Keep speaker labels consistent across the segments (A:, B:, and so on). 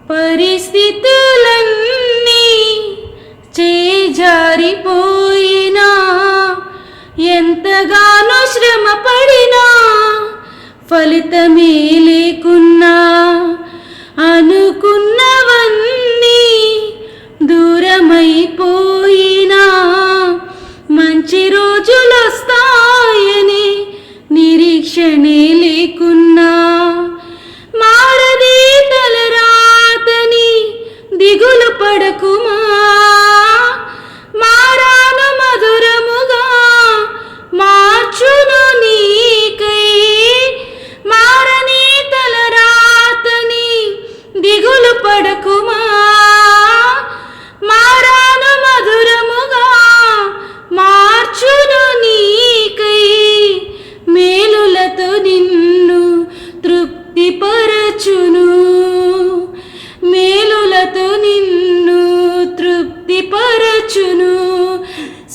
A: పరిస్థితులన్నీ చేజారిపోయినా, ఎంతగానో శ్రమ పడినా ఫలితమే లేకున్నా, అనుకున్నవన్నీ దూరమైపోయినా, మంచి రోజులొస్తాయని నిరీక్షణే లేకున్నా, మారది తలరాతని దిగులు పడకుమా, మారాను మధురముగా మార్చును నీకై, మారని తలరాతని దిగులు పడకుమా, మారాను మధురముగా మార్చును నీకై, మేలులతో నిన్ను తృప్తిపరచును, మేలులతో నిన్ను తృప్తిపరచును.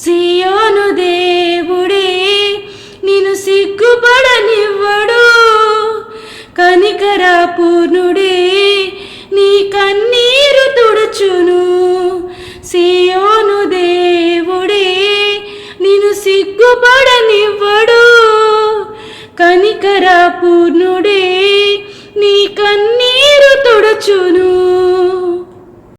A: సియోను దేవుడే నిన్ను సిగ్గుపడనివ్వడు, కనికర పూర్ణుడే నీ కన్నీరు తుడుచును. సియోను దేవుడే నిన్ను సిగ్గుపడనివ్వడు, కనికర పూర్ణుడే నీ కన్నీరు తుడుచును.